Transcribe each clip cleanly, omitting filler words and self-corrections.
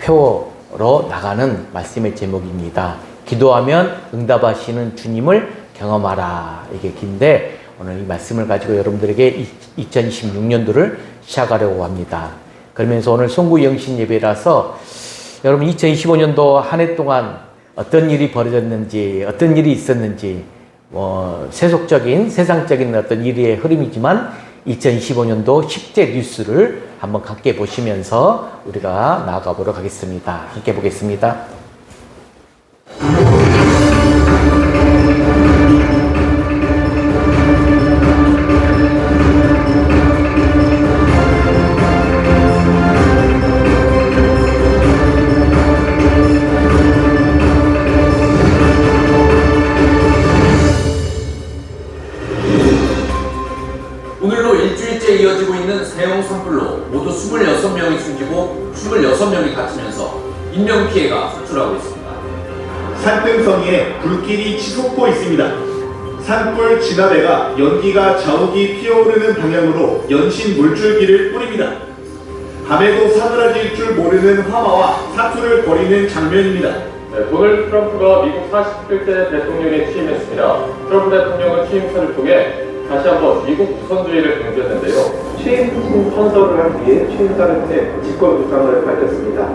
표로 나가는 말씀의 제목입니다. 기도하면 응답하시는 주님을 경험하라. 이게 긴데 오늘 이 말씀을 가지고 여러분들에게 2026년도를 시작하려고 합니다. 그러면서 오늘 송구 영신 예배라서 여러분 2025년도 한 해 동안 어떤 일이 벌어졌는지, 어떤 일이 있었는지, 세상적인 어떤 일의 흐름이지만 2025년도 10대 뉴스를 한번 함께 보시면서 우리가 나아가 보도록 하겠습니다. 함께 보겠습니다. 오늘로 일주일째 이어지고 있는 세형 산불로 모두 26명이 숨지고 26명이 다치면서 인명피해가 속출하고 있습니다. 산등성이에 불길이 치솟고 있습니다. 산불 진화대가 연기가 자욱이 피어오르는 방향으로 연신 물줄기를 뿌립니다. 밤에도 사그라질 줄 모르는 화마와 사투를 벌이는 장면입니다. 오늘 트럼프가 미국 47대 대통령에 취임했습니다. 트럼프 대통령은 취임사를 통해 다시 한번 미국 우선주의를 강조했는데요. 취임 선서를 하기 위해 취임사를 통해 직권주장을 밝혔습니다.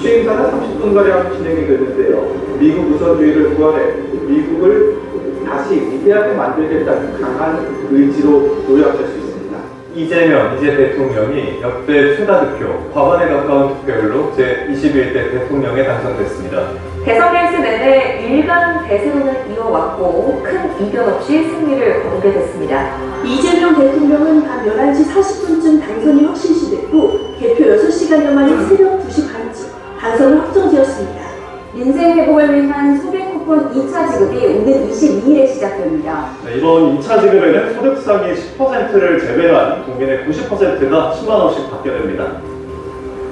취임사는 30분가량 진행이 됐는데요. 미국 우선주의를 구원해 미국을 다시 위대하게 만들겠다는 강한 의지로 요약할 수 있습니다. 이재명 대통령이 역대 최다 득표, 과반에 가까운 득표율로 제21대 대통령에 당선됐습니다. 대선 레이스 내내 일관 대세론을 이어왔고 큰 이변 없이 승리를 거두게 됐습니다. 이재명 대통령은 밤 11시 40분쯤 당선이 확실시됐고 개표 6시간여 만인 새벽 2시 반쯤 당선을 확정되었습니다. 민생 회복을 위한 소비 쿠폰 2차 지급이 오는 22일에 시작됩니다. 이번 2차 지급에는 소득 상위 10%를 제외한 국민의 90%가 10만 원씩 받게 됩니다.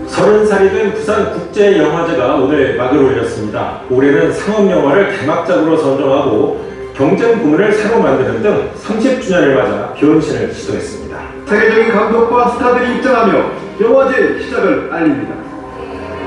30살이 된 부산국제영화제가 오늘 막을 올렸습니다. 올해는 상업영화를 개막작으로 선정하고 경쟁 부문을 새로 만드는 등 30주년을 맞아 변신을 시도했습니다. 세계적인 감독과 스타들이 입장하며 영화제 시작을 알립니다.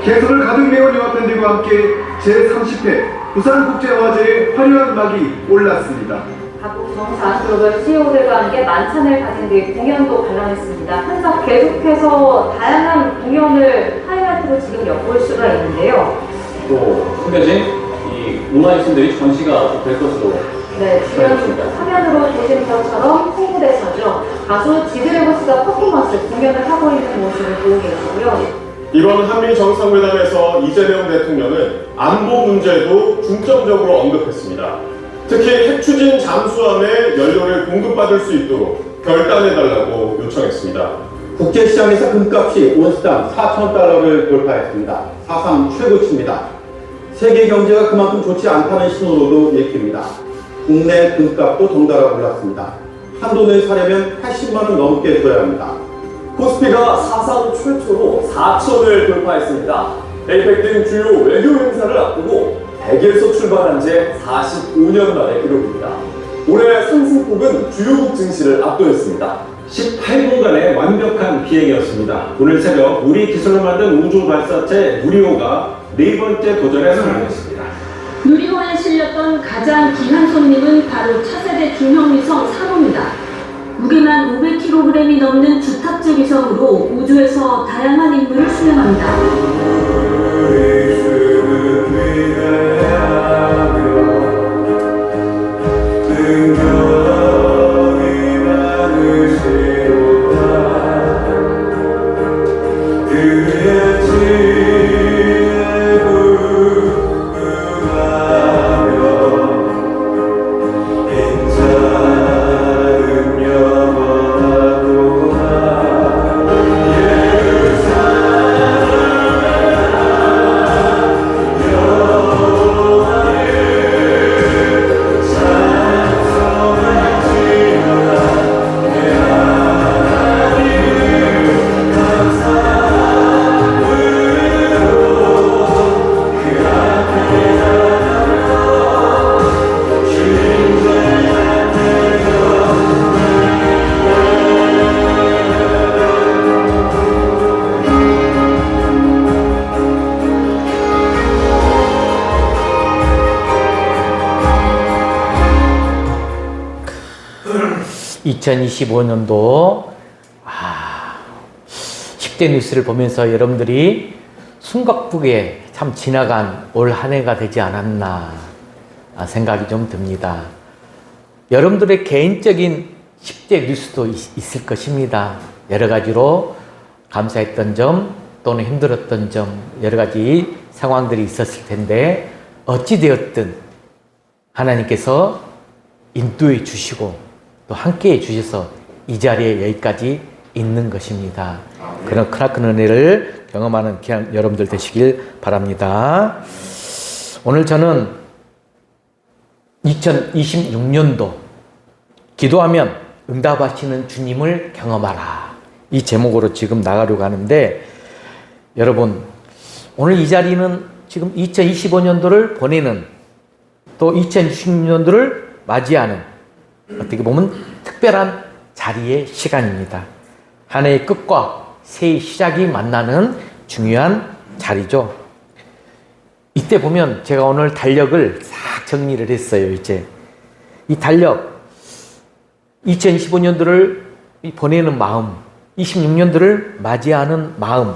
개성을 가득 메운 영화팬들과 함께 제30회 부산국제영화제의 화려한 막이 올랐습니다. 각국 정상 글로벌 CEO들과 함께 만찬을 가진 뒤 공연도 관람했습니다. 현장 계속해서 다양한 공연을 하이라이트로 지금 엿볼 수가 있는데요. 또 숨겨진 이 문화예술들이 전시가 될 것으로 네, 지금 화면으로 보시는 것처럼 홍보대사죠. 가수 지드래곤스가 퍼포먼스 공연을 하고 있는 모습을 보고 계시고요. 이번 한미 정상회담에서 이재명 대통령은 안보 문제도 중점적으로 언급했습니다. 특히 핵 추진 잠수함에 연료를 공급받을 수 있도록 결단해달라고 요청했습니다. 국제시장에서 금값이 온스당 4,000달러를 돌파했습니다. 사상 최고치입니다. 세계 경제가 그만큼 좋지 않다는 신호로도 읽힙니다. 국내 금값도 덩달아 올랐습니다. 한 돈을 사려면 80만 원 넘게 줘야 합니다. 코스피가 사상 최초로 4천을 돌파했습니다. 에이펙 등 주요 외교 행사를 앞두고 100에서 출발한 지 45년 만의 기록입니다. 올해 상승폭은 주요국 증시를 압도했습니다. 18분간의 완벽한 비행이었습니다. 오늘 새벽 우리 기술로 만든 우주 발사체 누리호가 4번째 도전에 성공했습니다. 누리호에 실렸던 가장 귀한 손님은 바로 차세대 중형위성 3호입니다. 무게만 500kg이 넘는 주탑재 위성으로 우주에서 다양한 임무를 수행합니다. 2025년도 10대 뉴스를 보면서 여러분들이 숨가쁘게 참 지나간 올 한 해가 되지 않았나 생각이 좀 듭니다. 여러분들의 개인적인 10대 뉴스도 있을 것입니다. 여러 가지로 감사했던 점 또는 힘들었던 점 여러 가지 상황들이 있었을 텐데 어찌되었든 하나님께서 인도해 주시고 또 함께해 주셔서 이 자리에 여기까지 있는 것입니다. 그런 크나큰 은혜를 경험하는 귀한 여러분들 되시길 바랍니다. 오늘 저는 2026년도 기도하면 응답하시는 주님을 경험하라, 이 제목으로 지금 나가려고 하는데, 여러분 오늘 이 자리는 지금 2025년도를 보내는 또 2026년도를 맞이하는 어떻게 보면 특별한 자리의 시간입니다. 한 해의 끝과 새해의 시작이 만나는 중요한 자리죠. 이때 보면 제가 오늘 달력을 싹 정리를 했어요. 이제 이 달력 2025년도를 보내는 마음, 26년도를 맞이하는 마음,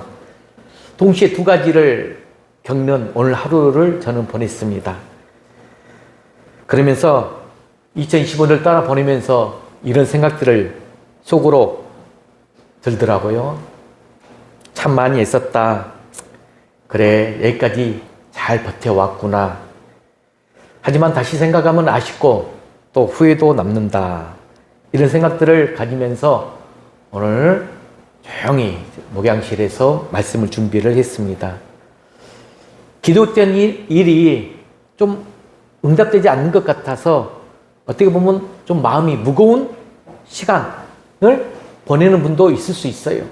동시에 두 가지를 겪는 오늘 하루를 저는 보냈습니다. 그러면서 2025년을 따라 보내면서 이런 생각들을 속으로 들더라고요. 참 많이 애썼다. 그래, 여기까지 잘 버텨왔구나. 하지만 다시 생각하면 아쉽고 또 후회도 남는다. 이런 생각들을 가지면서 오늘 조용히 목양실에서 말씀을 준비를 했습니다. 기도했던 일이 좀 응답되지 않는 것 같아서 어떻게 보면 좀 마음이 무거운 시간을 보내는 분도 있을 수 있어요.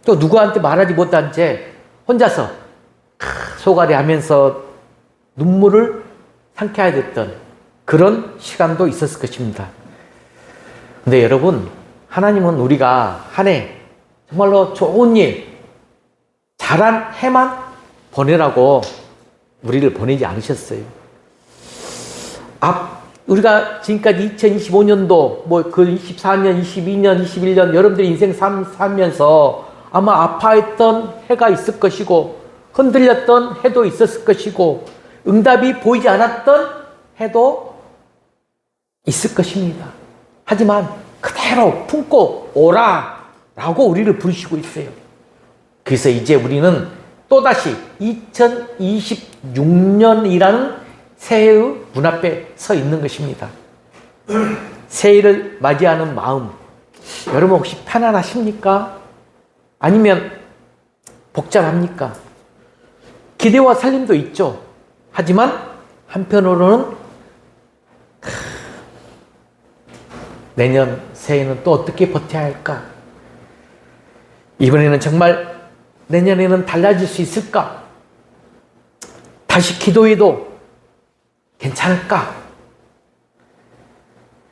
또 누구한테 말하지 못한 채 혼자서 소갈이 하면서 눈물을 삼켜야 됐던 그런 시간도 있었을 것입니다. 근데 여러분, 하나님은 우리가 한 해 정말로 좋은 일, 잘한 해만 보내라고 우리를 보내지 않으셨어요. 우리가 지금까지 2025년도, 그 24년, 22년, 21년 여러분들의 인생 살면서 아마 아파했던 해가 있을 것이고, 흔들렸던 해도 있었을 것이고, 응답이 보이지 않았던 해도 있을 것입니다. 하지만 그대로 품고 오라 라고 우리를 부르시고 있어요. 그래서 이제 우리는 또다시 2026년이라는 새해의 문 앞에 서 있는 것입니다. 새해를 맞이하는 마음, 여러분 혹시 편안하십니까? 아니면 복잡합니까? 기대와 설렘도 있죠. 하지만 한편으로는 내년 새해는 또 어떻게 버텨야 할까? 이번에는 정말 내년에는 달라질 수 있을까? 다시 기도해도 괜찮을까?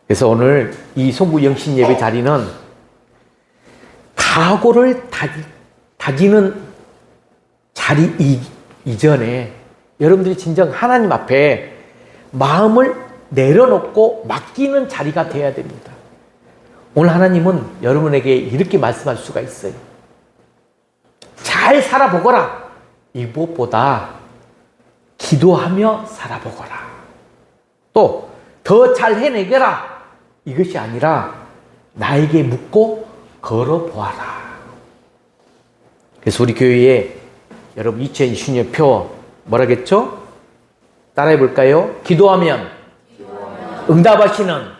그래서 오늘 이 송구 영신 예배 자리는 각오를 다지는 자리 이전에 여러분들이 진정 하나님 앞에 마음을 내려놓고 맡기는 자리가 되어야 됩니다. 오늘 하나님은 여러분에게 이렇게 말씀할 수가 있어요. 잘 살아보거라. 이것보다 기도하며 살아보거라. 또 더 잘 해내게라. 이것이 아니라 나에게 묻고 걸어보아라. 그래서 우리 교회에 여러분 2020년 표 뭐라겠죠? 따라해 볼까요? 기도하면 응답하시는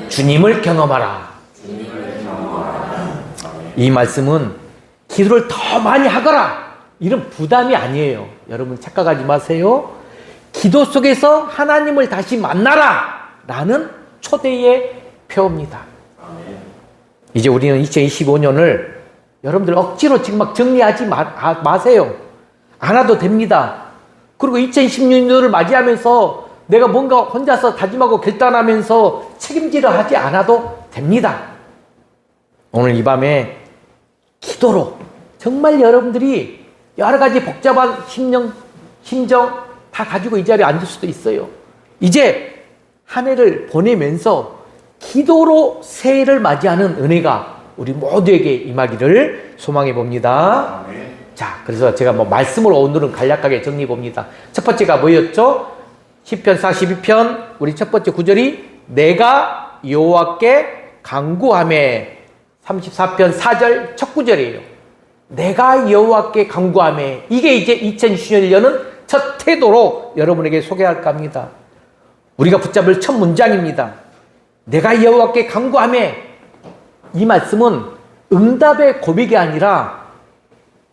주님을 경험하라. 이 말씀은 기도를 더 많이 하거라, 이런 부담이 아니에요. 여러분 착각하지 마세요. 기도 속에서 하나님을 다시 만나라 라는 초대의 표입니다. 이제 우리는 2025년을 여러분들 억지로 지금 막 정리하지 마세요. 안 해도 됩니다. 그리고 2016년을 맞이하면서 내가 뭔가 혼자서 다짐하고 결단하면서 책임지려 하지 않아도 됩니다. 오늘 이 밤에 기도로 정말 여러분들이 여러 가지 복잡한 심정 다 가지고 이 자리에 앉을 수도 있어요. 이제 한 해를 보내면서 기도로 새해를 맞이하는 은혜가 우리 모두에게 임하기를 소망해 봅니다. 자, 그래서 제가 뭐 말씀으로 오늘은 간략하게 정리해 봅니다. 첫 번째가 뭐였죠? 시편 42편 우리 첫 번째 구절이 내가 여호와께 간구하매, 34편 4절 첫 구절이에요. 내가 여호와께 간구하매. 이게 이제 2020년은 첫 태도로 여러분에게 소개할까 합니다. 우리가 붙잡을 첫 문장입니다. 내가 여호와께 간구하매. 이 말씀은 응답의 고백이 아니라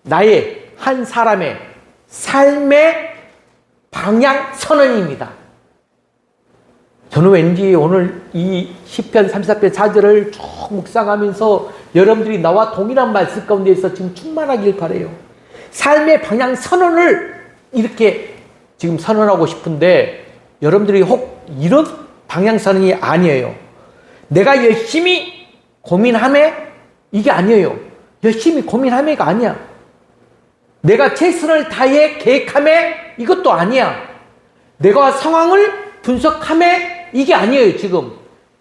나의 한 사람의 삶의 방향 선언입니다. 저는 왠지 오늘 이 시편 34편 4절을 쭉 묵상하면서 여러분들이 나와 동일한 말씀 가운데에서 지금 충만하길 바라요. 삶의 방향 선언을 이렇게 지금 선언하고 싶은데 여러분들이 혹 이런 방향 선언이 아니에요. 내가 열심히 고민하매 이게 아니에요. 열심히 고민하매가 아니야. 내가 최선을 다해 계획하매 이것도 아니야. 내가 상황을 분석하매 이게 아니에요. 지금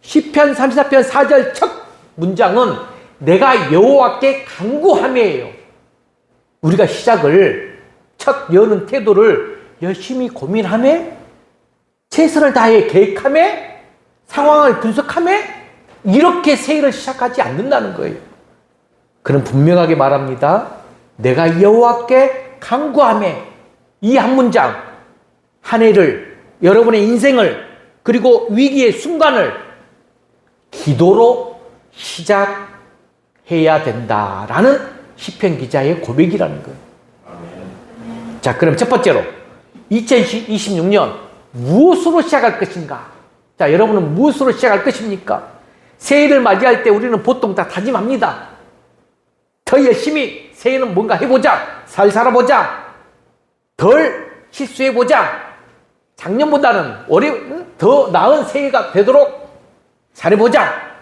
시편 34편 4절 첫 문장은 내가 여호와께 간구하매예요. 우리가 시작을 첫 여는 태도를 열심히 고민하매, 최선을 다해 계획하매, 상황을 분석하매 이렇게 새해를 시작하지 않는다는 거예요. 그는 분명하게 말합니다. 내가 여호와께 간구하매. 이 한 문장 한 해를, 여러분의 인생을, 그리고 위기의 순간을 기도로 시작해야 된다라는 시편 기자의 고백이라는 거예요. 자, 그럼 첫 번째로 2026년 무엇으로 시작할 것인가? 자, 여러분은 무엇으로 시작할 것입니까? 새해를 맞이할 때 우리는 보통 다 다짐합니다. 더 열심히 새해는 뭔가 해보자. 잘 살아보자. 덜 실수해보자. 작년보다는 올해 더 나은 새해가 되도록 잘해보자.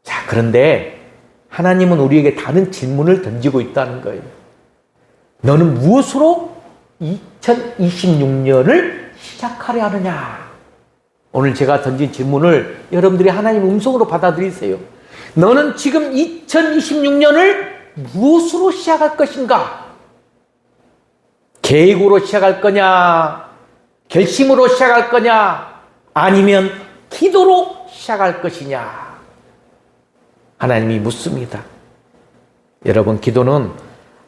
자, 그런데 하나님은 우리에게 다른 질문을 던지고 있다는 거예요. 너는 무엇으로 2026년을 시작하려 하느냐? 오늘 제가 던진 질문을 여러분들이 하나님의 음성으로 받아들이세요. 너는 지금 2026년을 무엇으로 시작할 것인가? 계획으로 시작할 거냐? 결심으로 시작할 거냐? 아니면 기도로 시작할 것이냐? 하나님이 묻습니다. 여러분, 기도는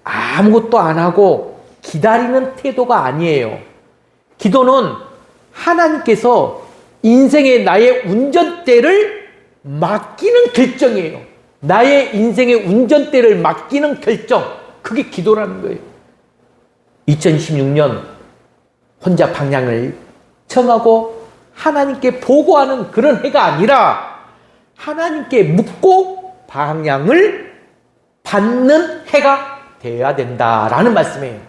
아무것도 안 하고 기다리는 태도가 아니에요. 기도는 하나님께서 인생의 나의 운전대를 맡기는 결정이에요. 나의 인생의 운전대를 맡기는 결정. 그게 기도라는 거예요. 2026년 혼자 방향을 정하고 하나님께 보고하는 그런 해가 아니라 하나님께 묻고 방향을 받는 해가 되어야 된다라는 말씀이에요.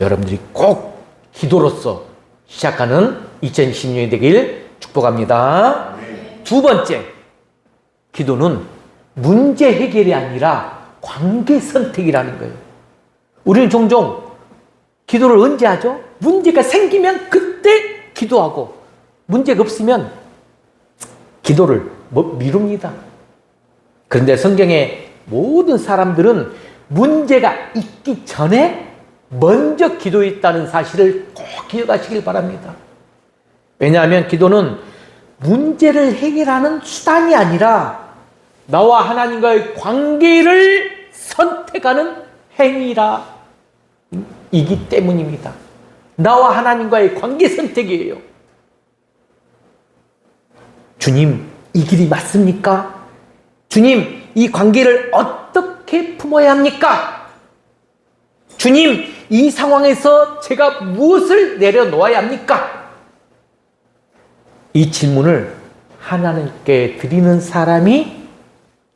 여러분들이 꼭 기도로서 시작하는 2026년이 되길 축복합니다. 두 번째, 기도는 문제 해결이 아니라 관계 선택이라는 거예요. 우리는 종종 기도를 언제 하죠? 문제가 생기면 그때 기도하고 문제가 없으면 기도를 미룹니다. 그런데 성경의 모든 사람들은 문제가 있기 전에 먼저 기도했다는 사실을 꼭 기억하시길 바랍니다. 왜냐하면 기도는 문제를 해결하는 수단이 아니라 나와 하나님과의 관계를 선택하는 행위라 이기 때문입니다. 나와 하나님과의 관계 선택이에요. 주님, 이 길이 맞습니까? 주님, 이 관계를 어떻게 품어야 합니까? 주님, 이 상황에서 제가 무엇을 내려놓아야 합니까? 이 질문을 하나님께 드리는 사람이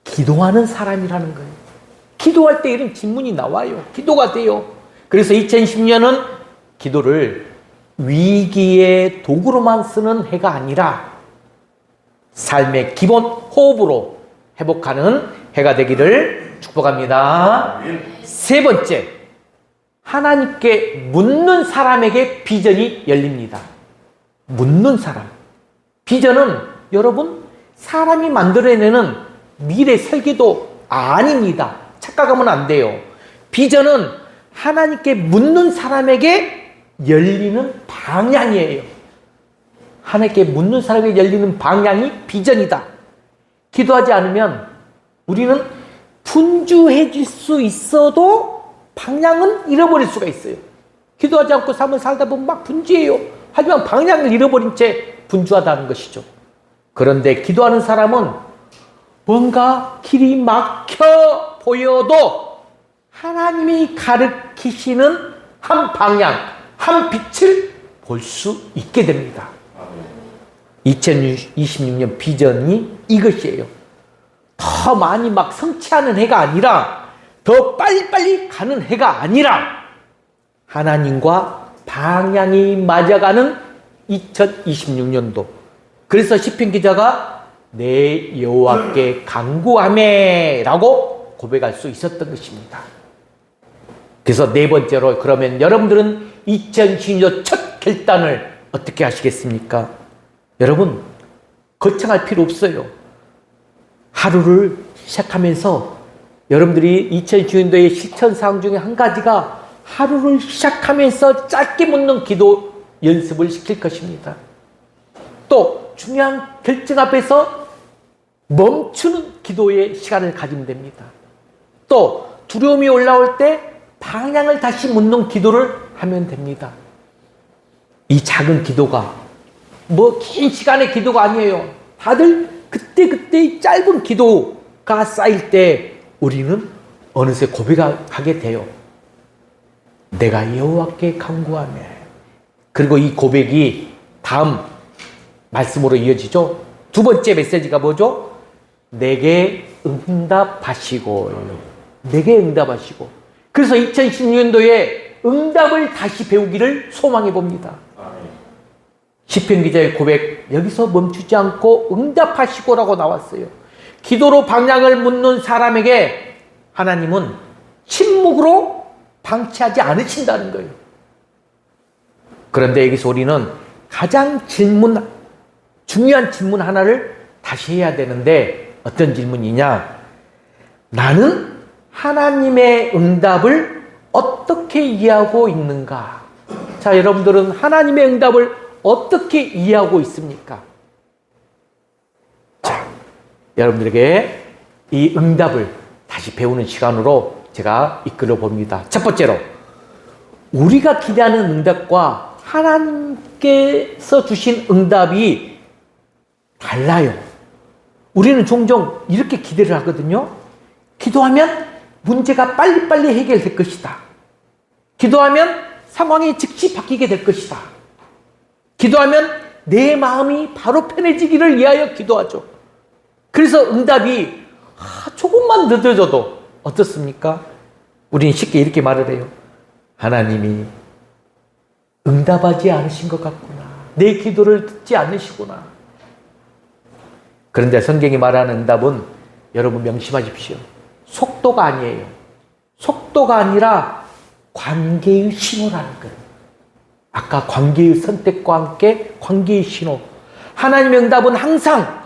기도하는 사람이라는 거예요. 기도할 때 이런 질문이 나와요. 기도가 돼요. 그래서 2010년은 기도를 위기의 도구로만 쓰는 해가 아니라 삶의 기본 호흡으로 회복하는 해가 되기를 축복합니다. 세 번째, 하나님께 묻는 사람에게 비전이 열립니다. 묻는 사람. 비전은 여러분 사람이 만들어내는 미래 설계도 아닙니다. 착각하면 안 돼요. 비전은 하나님께 묻는 사람에게 열리는 방향이에요. 하나님께 묻는 사람에게 열리는 방향이 비전이다. 기도하지 않으면 우리는 분주해질 수 있어도 방향은 잃어버릴 수가 있어요. 기도하지 않고 삶을 살다 보면 막 분주해요. 하지만 방향을 잃어버린 채 분주하다는 것이죠. 그런데 기도하는 사람은 뭔가 길이 막혀 보여도 하나님이 가르치시는 한 방향, 한 빛을 볼 수 있게 됩니다. 2026년 비전이 이것이에요. 더 많이 막 성취하는 해가 아니라, 더 빨리빨리 가는 해가 아니라 하나님과 방향이 맞아가는 2026년도. 그래서 시편 기자가 내 여호와께 간구하매 라고 고백할 수 있었던 것입니다. 그래서 네 번째로, 그러면 여러분들은 2026년 첫 결단을 어떻게 하시겠습니까? 여러분, 거창할 필요 없어요. 하루를 시작하면서 여러분들이 2026년도의 실천사항 중에 한 가지가 하루를 시작하면서 짧게 묻는 기도 연습을 시킬 것입니다. 또 중요한 결정 앞에서 멈추는 기도의 시간을 가지면 됩니다. 또 두려움이 올라올 때 방향을 다시 묻는 기도를 하면 됩니다. 이 작은 기도가 뭐 긴 시간의 기도가 아니에요. 다들 그때그때의 짧은 기도가 쌓일 때 우리는 어느새 고백하게 돼요. 내가 여호와께 간구하며. 그리고 이 고백이 다음 말씀으로 이어지죠. 두 번째 메시지가 뭐죠? 내게 응답하시고. 내게 응답하시고. 그래서 2016년도에 응답을 다시 배우기를 소망해 봅니다. 시편 기자의 고백, 여기서 멈추지 않고 응답하시고라고 나왔어요. 기도로 방향을 묻는 사람에게 하나님은 침묵으로 방치하지 않으신다는 거예요. 그런데 여기서 우리는 가장 중요한 질문 하나를 다시 해야 되는데, 어떤 질문이냐? 나는 하나님의 응답을 어떻게 이해하고 있는가? 자, 여러분들은 하나님의 응답을 어떻게 이해하고 있습니까? 자, 여러분들에게 이 응답을 다시 배우는 시간으로 제가 이끌어 봅니다. 첫 번째로, 우리가 기대하는 응답과 하나님께서 주신 응답이 달라요. 우리는 종종 이렇게 기대를 하거든요. 기도하면 문제가 빨리빨리 해결될 것이다. 기도하면 상황이 즉시 바뀌게 될 것이다. 기도하면 내 마음이 바로 편해지기를 위하여 기도하죠. 그래서 응답이 조금만 늦어져도 어떻습니까? 우리는 쉽게 이렇게 말을 해요. 하나님이 응답하지 않으신 것 같구나. 내 기도를 듣지 않으시구나. 그런데 성경이 말하는 응답은 여러분 명심하십시오. 속도가 아니에요. 속도가 아니라 관계의 신호라는 거예요. 아까 관계의 선택과 함께 관계의 신호. 하나님의 응답은 항상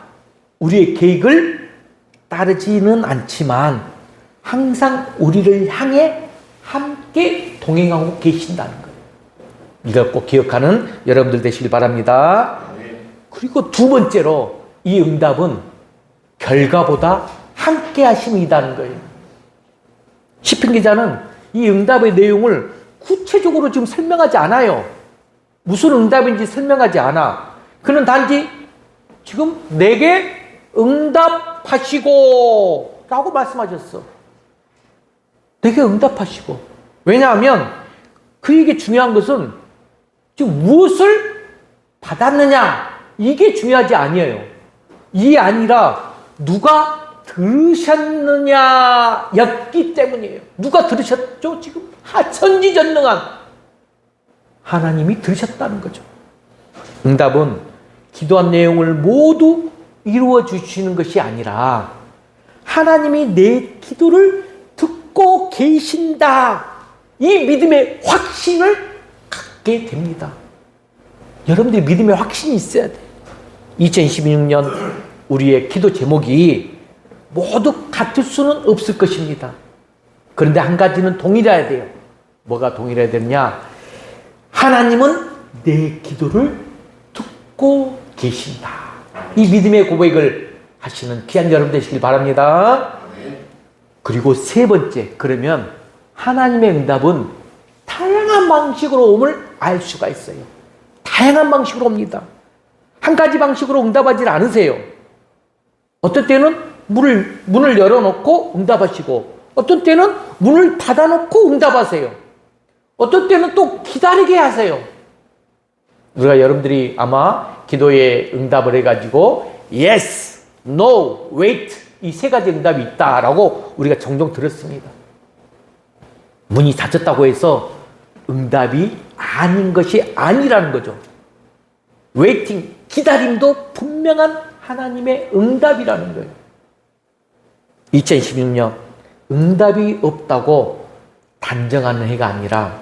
우리의 계획을 따르지는 않지만 항상 우리를 향해 함께 동행하고 계신다는 거예요. 이걸 꼭 기억하는 여러분들 되시길 바랍니다. 그리고 두 번째로, 이 응답은 결과보다 함께 하심이라는 거예요. 시편 기자는 이 응답의 내용을 구체적으로 지금 설명하지 않아요. 무슨 응답인지 설명하지 않아. 그는 단지 지금 내게 응답하시고 라고 말씀하셨어. 내게 응답하시고. 왜냐하면 그에게 중요한 것은 지금 무엇을 받았느냐, 이게 중요하지 아니에요. 이게 아니라 누가 들으셨느냐였기 때문이에요. 누가 들으셨죠? 지금 천지전능한 하나님이 들으셨다는 거죠. 응답은 기도한 내용을 모두 이루어 주시는 것이 아니라 하나님이 내 기도를 듣고 계신다, 이 믿음의 확신을 갖게 됩니다. 여러분들이 믿음의 확신이 있어야 돼. 2016년 우리의 기도 제목이 모두 같을 수는 없을 것입니다. 그런데 한 가지는 동일해야 돼요. 뭐가 동일해야 되느냐? 하나님은 내 기도를 듣고 계신다. 이 믿음의 고백을 하시는 귀한 여러분 되시길 바랍니다. 그리고 세 번째, 그러면 하나님의 응답은 다양한 방식으로 옴을 알 수가 있어요. 다양한 방식으로 옵니다. 한 가지 방식으로 응답하지 않으세요. 어떤 때는 문을 열어놓고 응답하시고, 어떤 때는 문을 닫아놓고 응답하세요. 어떤 때는 또 기다리게 하세요. 우리가 여러분들이 아마 기도에 응답을 해가지고 yes, no, wait 이 세 가지 응답이 있다라고 우리가 종종 들었습니다. 문이 닫혔다고 해서 응답이 아닌 것이 아니라는 거죠. 웨이팅, 기다림도 분명한 하나님의 응답이라는 거예요. 2016년 응답이 없다고 단정하는 해가 아니라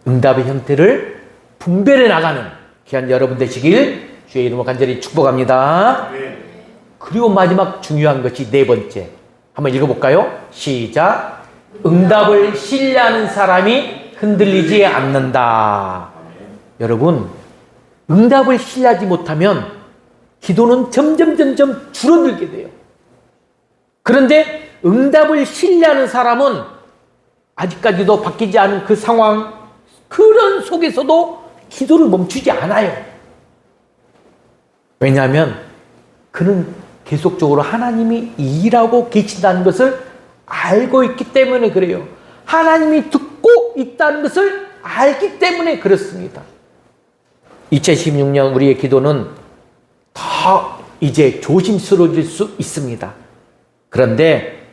응답의 형태를 분별해 나가는 귀한 여러분 되시길 주의 이름으로 간절히 축복합니다. 그리고 마지막 중요한 것이 네 번째. 한번 읽어볼까요? 시작. 응답을 신뢰하는 사람이 흔들리지 않는다. 여러분, 응답을 신뢰하지 못하면 기도는 점점 줄어들게 돼요. 그런데 응답을 신뢰하는 사람은 아직까지도 바뀌지 않은 그 상황, 그런 속에서도 기도를 멈추지 않아요. 왜냐하면 그는 계속적으로 하나님이 일하고 계신다는 것을 알고 있기 때문에 그래요. 하나님이 듣고 있다는 것을 알기 때문에 그렇습니다. 2016년 우리의 기도는 더 이제 조심스러워질 수 있습니다. 그런데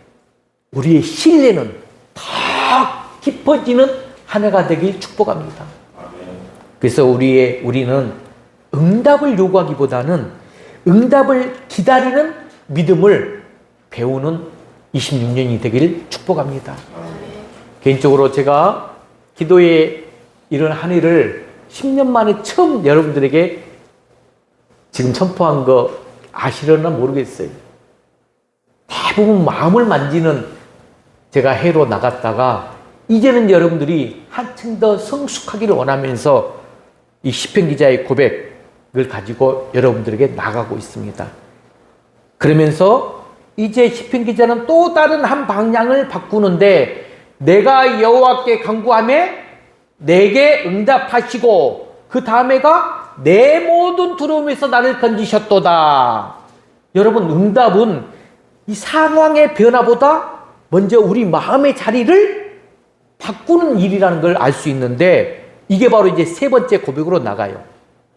우리의 신뢰는 더 깊어지는 한 해가 되길 축복합니다. 그래서 우리는 응답을 요구하기보다는 응답을 기다리는 믿음을 배우는 26년이 되기를 축복합니다. 개인적으로 제가 기도에 이런 한 해를 10년 만에 처음 여러분들에게 지금 선포한 거 아시려나 모르겠어요. 대부분 마음을 만지는 제가 해로 나갔다가 이제는 여러분들이 한층 더 성숙하기를 원하면서 이 시편 기자의 고백을 가지고 여러분들에게 나가고 있습니다. 그러면서 이제 시편 기자는 또 다른 한 방향을 바꾸는데 내가 여호와께 간구하며 내게 응답하시고 그 다음에가 내 모든 두려움에서 나를 건지셨도다. 여러분, 응답은 이 상황의 변화보다 먼저 우리 마음의 자리를 바꾸는 일이라는 걸 알 수 있는데 이게 바로 이제 세 번째 고백으로 나가요.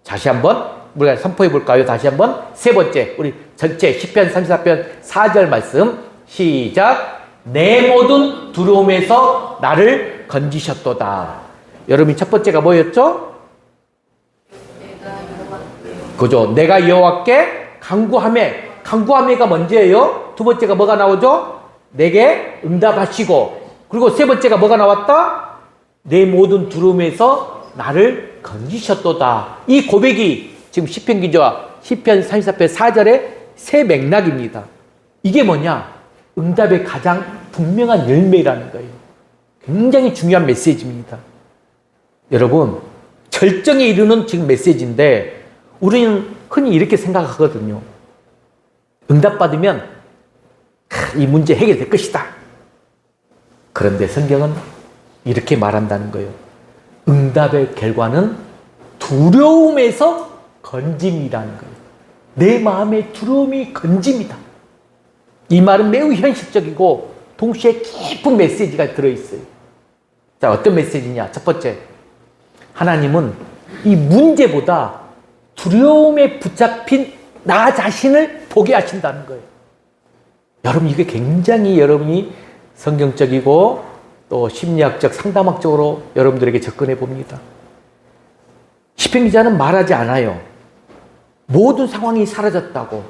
다시 한번 우리가 선포해 볼까요? 다시 한번 세 번째 우리 전체 시편 34편 4절 말씀 시작. 내 모든 두려움에서 나를 건지셨도다. 여러분이 첫 번째가 뭐였죠? 그죠? 내가 여호와께 간구하며가 먼저예요. 두 번째가 뭐가 나오죠? 내게 응답하시고, 그리고 세 번째가 뭐가 나왔다? 내 모든 두려움에서 나를 건지셨도다. 이 고백이 지금 시편 기자와 시편 34편 4절의 세 맥락입니다. 이게 뭐냐? 응답의 가장 분명한 열매라는 거예요. 굉장히 중요한 메시지입니다. 여러분, 절정에 이르는 지금 메시지인데 우리는 흔히 이렇게 생각하거든요. 응답받으면 이 문제 해결될 것이다. 그런데 성경은 이렇게 말한다는 거예요. 응답의 결과는 두려움에서 건짐이라는 거예요. 내 마음의 두려움이 건짐이다. 이 말은 매우 현실적이고 동시에 깊은 메시지가 들어있어요. 자, 어떤 메시지냐? 첫 번째, 하나님은 이 문제보다 두려움에 붙잡힌 나 자신을 보게 하신다는 거예요. 여러분, 이게 굉장히 여러분이 성경적이고 또 심리학적, 상담학적으로 여러분들에게 접근해 봅니다. 시편 기자는 말하지 않아요. 모든 상황이 사라졌다고,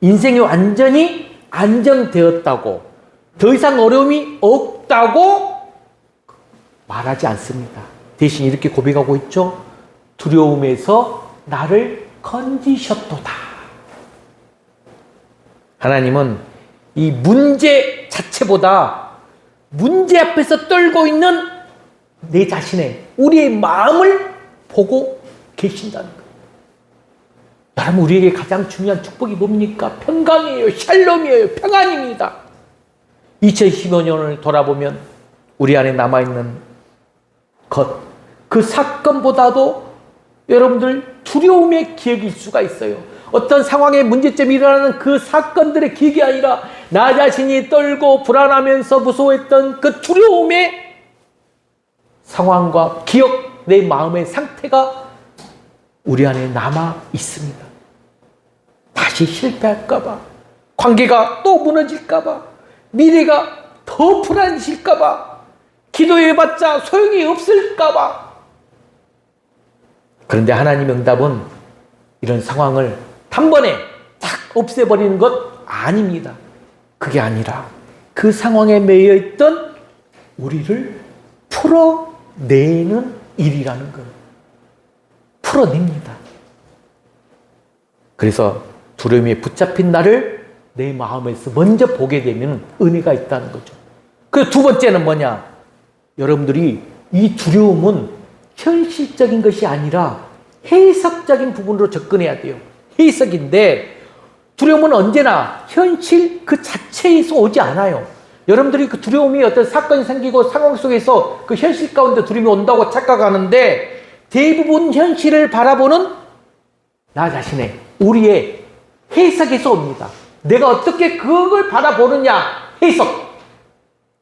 인생이 완전히 안정되었다고, 더 이상 어려움이 없다고 말하지 않습니다. 대신 이렇게 고백하고 있죠. 두려움에서 나를 건지셨도다. 하나님은 이 문제 자체보다 문제 앞에서 떨고 있는 내 자신의, 우리의 마음을 보고 계신다는 거예요. 여러분, 우리에게 가장 중요한 축복이 뭡니까? 평강이에요. 샬롬이에요. 평안입니다. 2015년을 돌아보면 우리 안에 남아있는 것, 그 사건보다도 여러분들 두려움의 기억일 수가 있어요. 어떤 상황에 문제점이 일어나는 그 사건들의 기억이 아니라 나 자신이 떨고 불안하면서 무서워했던 그 두려움의 상황과 기억, 내 마음의 상태가 우리 안에 남아 있습니다. 다시 실패할까봐, 관계가 또 무너질까봐, 미래가 더 불안해질까봐, 기도해봤자 소용이 없을까봐. 그런데 하나님의 응답은 이런 상황을 단번에 탁 없애버리는 것 아닙니다. 그게 아니라 그 상황에 매여 있던 우리를 풀어내는 일이라는 거예요. 풀어냅니다. 그래서 두려움에 붙잡힌 나를 내 마음에서 먼저 보게 되면 은혜가 있다는 거죠. 그리고 두 번째는 뭐냐? 여러분들이 이 두려움은 현실적인 것이 아니라 해석적인 부분으로 접근해야 돼요. 해석인데 두려움은 언제나 현실 그 자체에서 오지 않아요. 여러분들이 그 두려움이 어떤 사건이 생기고 상황 속에서 그 현실 가운데 두려움이 온다고 착각하는데 대부분 현실을 바라보는 나 자신의, 우리의 해석에서 옵니다. 내가 어떻게 그걸 바라보느냐, 해석.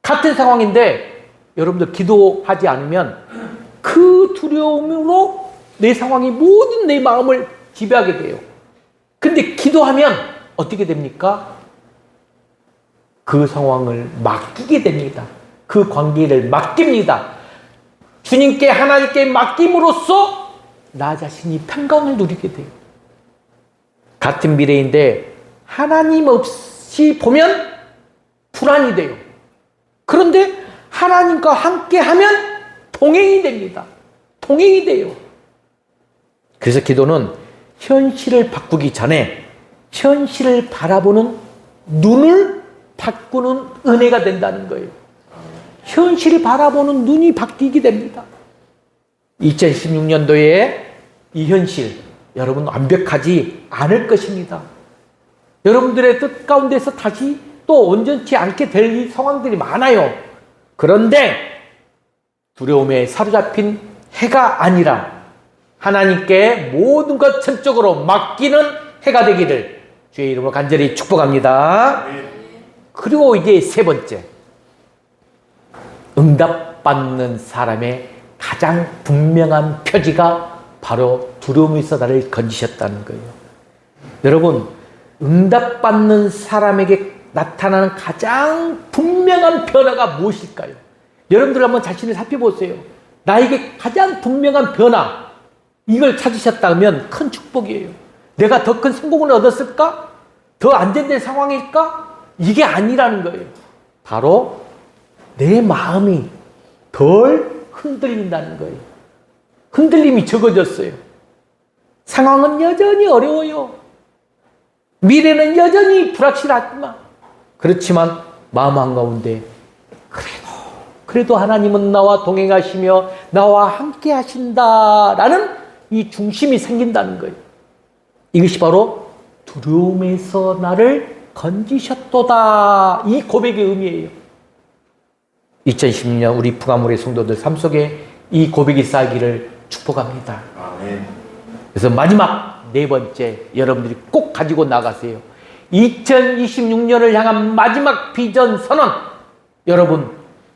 같은 상황인데 여러분들 기도하지 않으면 그 두려움으로 내 상황이 모든 내 마음을 지배하게 돼요. 근데 기도하면 어떻게 됩니까? 그 상황을 맡기게 됩니다. 그 관계를 맡깁니다. 주님께, 하나님께 맡김으로써 나 자신이 평강을 누리게 돼요. 같은 미래인데 하나님 없이 보면 불안이 돼요. 그런데 하나님과 함께 하면 동행이 됩니다. 동행이 돼요. 그래서 기도는 현실을 바꾸기 전에 현실을 바라보는 눈을 바꾸는 은혜가 된다는 거예요. 현실을 바라보는 눈이 바뀌게 됩니다. 2016년도에 이 현실, 여러분 완벽하지 않을 것입니다. 여러분들의 뜻 가운데서 다시 또 온전치 않게 될 상황들이 많아요. 그런데 두려움에 사로잡힌 해가 아니라 하나님께 모든 것 전적으로 맡기는 해가 되기를 주의 이름으로 간절히 축복합니다. 그리고 이제 세 번째, 응답받는 사람의 가장 분명한 표지가 바로 두려움에서 나를 건지셨다는 거예요. 여러분, 응답받는 사람에게 나타나는 가장 분명한 변화가 무엇일까요? 여러분들 한번 자신을 살펴보세요. 나에게 가장 분명한 변화, 이걸 찾으셨다면 큰 축복이에요. 내가 더 큰 성공을 얻었을까? 더 안정된 상황일까? 이게 아니라는 거예요. 바로 내 마음이 덜 흔들린다는 거예요. 흔들림이 적어졌어요. 상황은 여전히 어려워요. 미래는 여전히 불확실하지만, 그렇지만 마음 한가운데 그래도 하나님은 나와 동행하시며 나와 함께 하신다라는 이 중심이 생긴다는 거예요. 이것이 바로 두려움에서 나를 건지셨도다, 이 고백의 의미예요. 2016년 우리 부가물의 성도들 삶 속에 이 고백이 쌓이기를 축복합니다. 그래서 마지막 네 번째, 여러분들이 꼭 가지고 나가세요. 2026년을 향한 마지막 비전 선언. 여러분,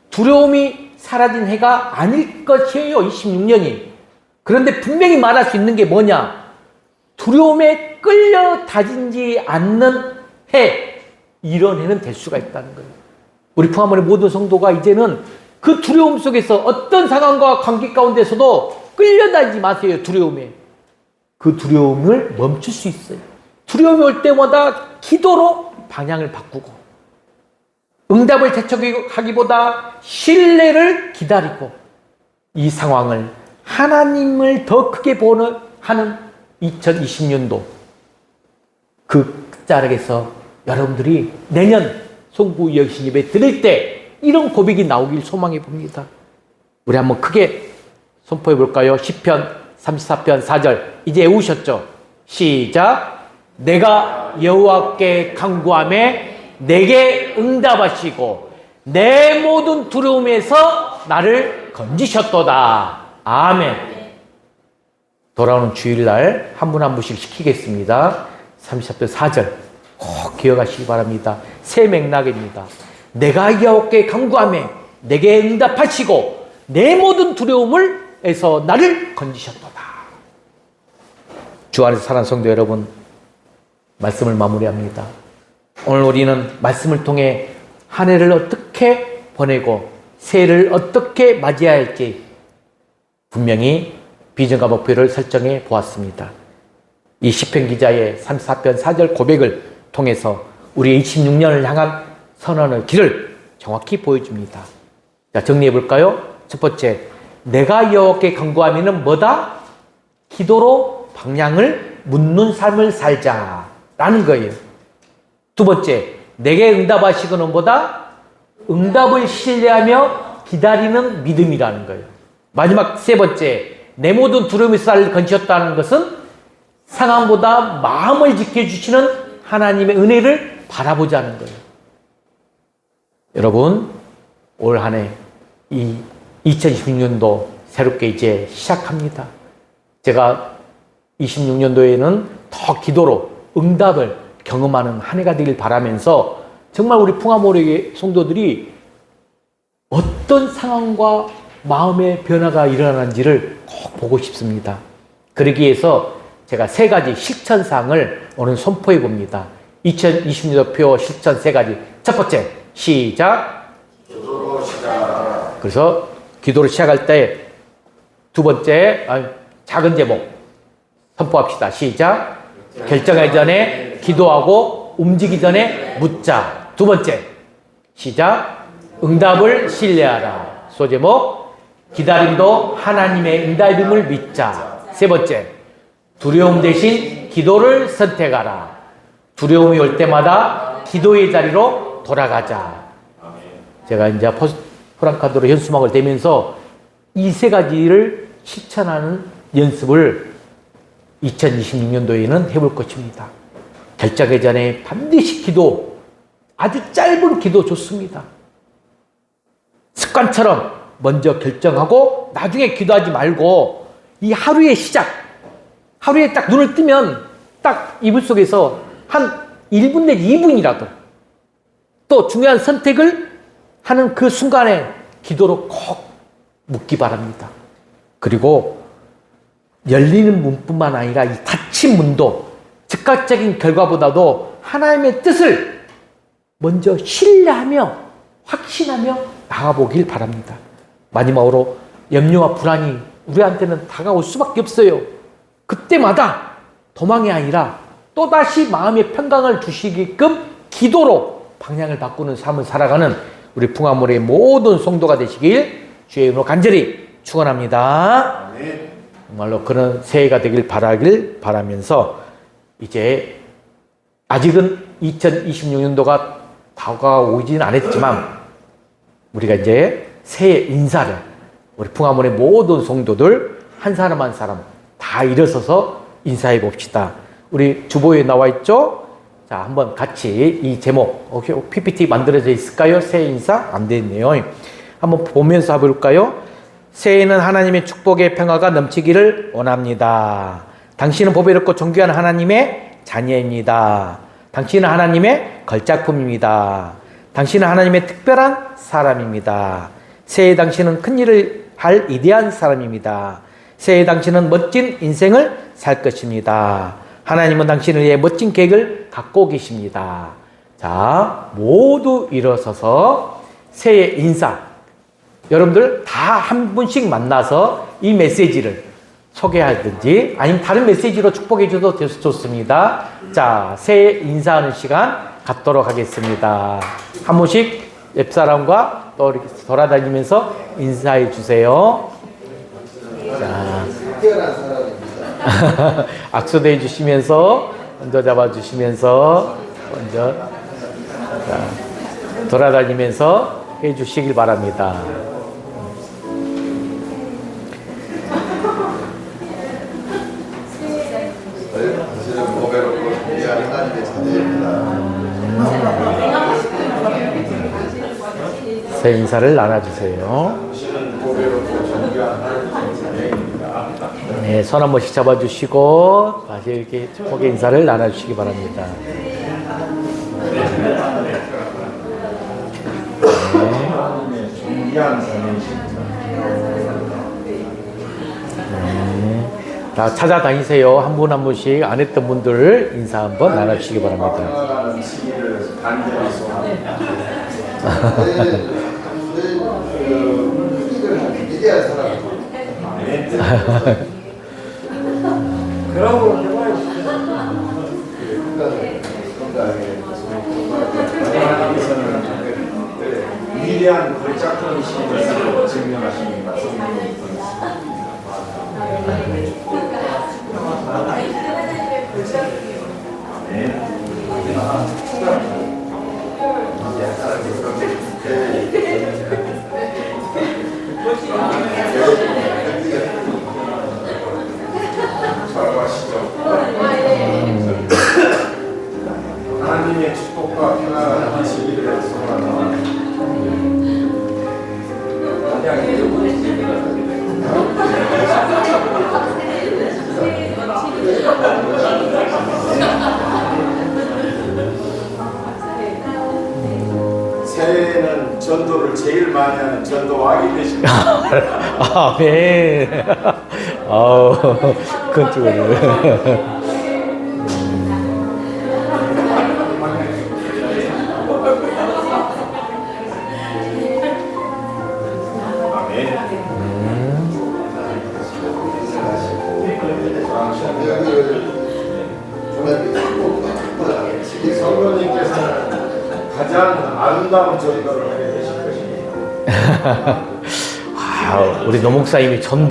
두려움이 사라진 해가 아닐 것이에요, 26년이. 그런데 분명히 말할 수 있는 게 뭐냐? 두려움에 끌려 다니지 않는 해, 이런 해는 될 수가 있다는 거예요. 우리 부하문의 모든 성도가 이제는 그 두려움 속에서 어떤 상황과 관계 가운데서도 끌려다니지 마세요, 두려움에. 그 두려움을 멈출 수 있어요. 두려움이 올 때마다 기도로 방향을 바꾸고, 응답을 재촉하기보다 신뢰를 기다리고, 이 상황을 하나님을 더 크게 보는 하는 2020년도 그 자락에서 여러분들이 내년 송구 여신 예배 드릴 때 이런 고백이 나오길 소망해 봅니다. 우리 한번 크게 선포해 볼까요? 시편 34편 4절 이제 외우셨죠? 시작. 내가 여호와께 간구하매 내게 응답하시고 내 모든 두려움에서 나를 건지셨도다. 아멘. 돌아오는 주일날 한 분 한 분씩 시키겠습니다. 34편 4절 꼭 기억하시기 바랍니다. 새 맥락입니다. 내가 여호와께 간구하매 내게 응답하시고 내 모든 두려움에서 나를 건지셨도다. 주 안에서 사랑하는 성도 여러분, 말씀을 마무리합니다. 오늘 우리는 말씀을 통해 한 해를 어떻게 보내고 새해를 어떻게 맞이해야 할지 분명히 비전과 목표를 설정해 보았습니다. 이 시편 기자의 34편 4절 고백을 통해서 우리의 26년을 향한 선언의 길을 정확히 보여줍니다. 자, 정리해 볼까요? 첫 번째, 내가 여호와께 간구하면은 뭐다? 기도로 방향을 묻는 삶을 살자라는 거예요. 두 번째, 내게 응답하시고는 뭐다? 응답을 신뢰하며 기다리는 믿음이라는 거예요. 마지막 세 번째, 내 모든 두려움에서 나를 건지셨다는 것은 상황보다 마음을 지켜주시는 하나님의 은혜를 바라보자는 거예요. 여러분, 올 한 해 이 2026년도 새롭게 이제 시작합니다. 제가 26년도에는 더 기도로 응답을 경험하는 한 해가 되길 바라면서 정말 우리 풍화모래 성도들이 어떤 상황과 마음의 변화가 일어나는지를 꼭 보고 싶습니다. 그러기 위해서 제가 세 가지 실천사항을 오늘 선포해 봅니다. 2020년도 표 실천 세 가지. 첫 번째, 시작. 기도로 시작. 그래서 기도를 시작할 때 두 번째, 작은 제목 선포합시다. 시작. 결정하기 전에 기도하고 움직이기 전에 묻자. 두 번째, 시작. 응답을 신뢰하라. 소제목, 기다림도 하나님의 응답임을 믿자. 세 번째, 두려움 대신 기도를 선택하라. 두려움이 올 때마다 기도의 자리로 돌아가자. 제가 이제 포스프랑카드로 현수막을 대면서 이 세 가지를 실천하는 연습을 2026년도에는 해볼 것입니다. 결정하기 전에 반드시 기도, 아주 짧은 기도 좋습니다. 습관처럼 먼저 결정하고 나중에 기도하지 말고 이 하루의 시작, 하루에 딱 눈을 뜨면 딱 이불 속에서 한 1분 내지 2분이라도 또 중요한 선택을 하는 그 순간에 기도로 꼭 묻기 바랍니다. 그리고 열리는 문뿐만 아니라 이 닫힌 문도 즉각적인 결과보다도 하나님의 뜻을 먼저 신뢰하며 확신하며 나가보길 바랍니다. 마지막으로 염려와 불안이 우리한테는 다가올 수밖에 없어요. 그때마다 도망이 아니라 또다시 마음의 평강을 주시게끔 기도로 방향을 바꾸는 삶을 살아가는 우리 풍화모래의 모든 성도가 되시길 주의 이름으로 간절히 축원합니다. 정말로 그런 새해가 되길 바라면서 이제 아직은 2026년도가 다가오지는 않았지만 우리가 이제 새해 인사를 우리 풍화모래 모든 성도들 한 사람 한 사람 다 일어서서 인사해 봅시다. 우리 주보에 나와 있죠? 자, 한번 같이 이 제목 PPT 만들어져 있을까요? 새해 인사? 안 돼 있네요. 한번 보면서 해볼까요? 새해에는 하나님의 축복의 평화가 넘치기를 원합니다. 당신은 보배롭고 존귀한 하나님의 자녀입니다. 당신은 하나님의 걸작품입니다. 당신은 하나님의 특별한 사람입니다. 새해 당신은 큰일을 할 위대한 사람입니다. 새해 당신은 멋진 인생을 살 것입니다. 하나님은 당신을 위해 멋진 계획을 갖고 계십니다. 자, 모두 일어서서 새해 인사. 여러분들 다 한 분씩 만나서 이 메시지를 소개하든지 아니면 다른 메시지로 축복해 줘도 좋습니다. 자, 새해 인사하는 시간 갖도록 하겠습니다. 한 분씩 옆사람과 또 이렇게 돌아다니면서 인사해 주세요. 자, 악수도 해주시면서 먼저 잡아주시면서 먼저 자, 돌아다니면서 해주시길 바랍니다. 새 인사를 나눠주세요. 네, 손 한 번씩 잡아주시고 다시 이렇게 축복의 인사를 나눠주시기 바랍니다. 네. 자, 찾아다니세요. 한 분 한 분씩 안 했던 분들 인사 한번 나눠주시기 바랍니다. 그러고 해봐야지. 위대한 걸작품이시는 증명하시는 말씀입니다. 하나님의 축복과 평안을 하시기를 소원합니다. 새해에는 전도를 제일 많이 하는 전도왕이 되십니다. 아멘. 아우, 큰 쪽으로. 성도님께서는 가장 아름다운 전도를 하게 되실 것입니다. 우리 노목사님이 전도